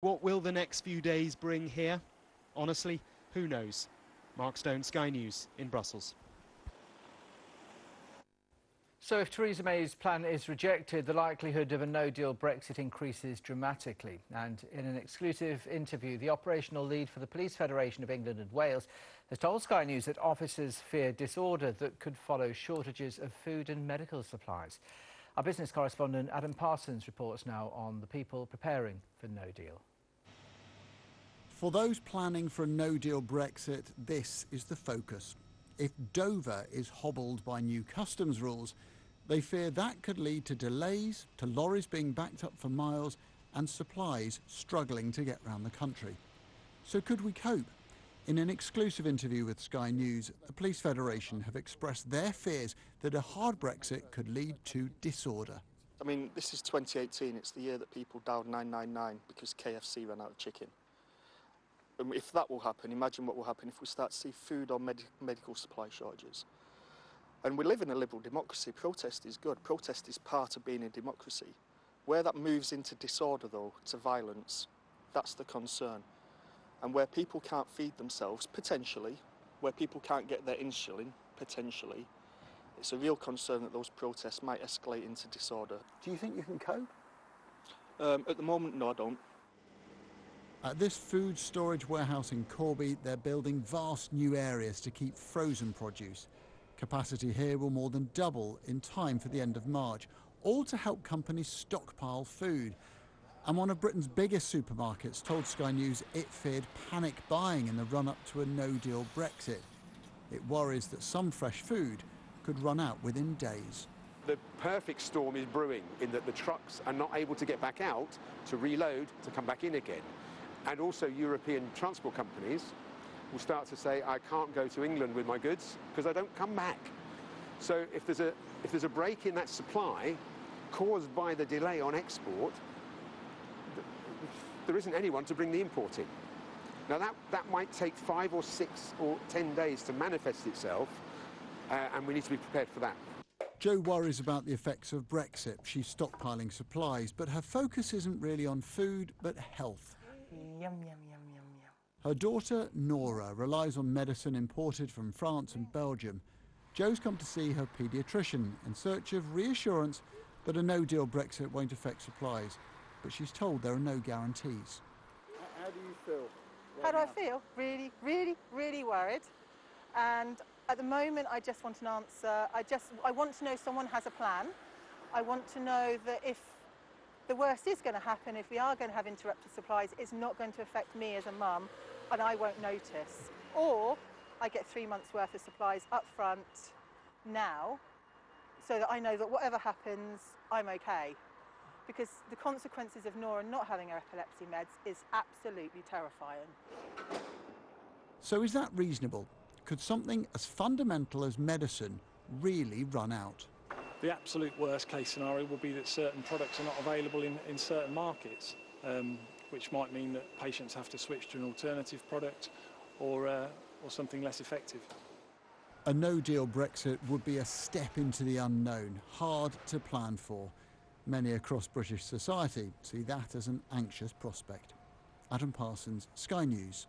What will the next few days bring here? Honestly, who knows? Mark Stone, Sky News in Brussels. So if Theresa May's plan is rejected, the likelihood of a no-deal Brexit increases dramatically. And in an exclusive interview, the operational lead for the Police Federation of England and Wales has told Sky News that officers fear disorder that could follow shortages of food and medical supplies. Our business correspondent Adam Parsons reports now on the people preparing for no deal. For those planning for a no-deal Brexit, this is the focus. If Dover is hobbled by new customs rules, they fear that could lead to delays, to lorries being backed up for miles and supplies struggling to get round the country. So could we cope? In an exclusive interview with Sky News, the Police Federation have expressed their fears that a hard Brexit could lead to disorder. I mean, this is 2018, it's the year that people dialed 999 because KFC ran out of chicken. And if that will happen, imagine what will happen if we start to see food or medical supply shortages. And we live in a liberal democracy. Protest is good. Protest is part of being a democracy. Where that moves into disorder, though, to violence, that's the concern. And where people can't feed themselves, potentially, where people can't get their insulin, potentially, it's a real concern that those protests might escalate into disorder. Do you think you can cope? At the moment, no, I don't. At this food storage warehouse in Corby, they're building vast new areas to keep frozen produce. Capacity here will more than double in time for the end of March, all to help companies stockpile food. And one of Britain's biggest supermarkets told Sky News it feared panic buying in the run-up to a no-deal Brexit. It worries that some fresh food could run out within days. The perfect storm is brewing in that the trucks are not able to get back out to reload to come back in again. And also European transport companies will start to say, I can't go to England with my goods because I don't come back. So if there's a break in that supply caused by the delay on export, there isn't anyone to bring the import in. Now that might take 5 or 6 or 10 days to manifest itself, and we need to be prepared for that. Jo worries about the effects of Brexit. She's stockpiling supplies, but her focus isn't really on food, but health. Yum, yum, yum, yum, yum. Her daughter, Nora, relies on medicine imported from France and Belgium. Jo's come to see her paediatrician in search of reassurance that a no-deal Brexit won't affect supplies. But she's told there are no guarantees. How do you feel? How do I feel? Really, really, really worried. And at the moment, I just want an answer. I want to know someone has a plan. I want to know that if the worst is going to happen, if we are going to have interrupted supplies, it's not going to affect me as a mum and I won't notice. Or I get 3 months worth of supplies up front now so that I know that whatever happens, I'm okay. Because the consequences of Nora not having her epilepsy meds is absolutely terrifying. So is that reasonable? Could something as fundamental as medicine really run out? The absolute worst case scenario would be that certain products are not available in certain markets, which might mean that patients have to switch to an alternative product or something less effective. A no-deal Brexit would be a step into the unknown, hard to plan for. Many across British society see that as an anxious prospect. Adam Parsons, Sky News.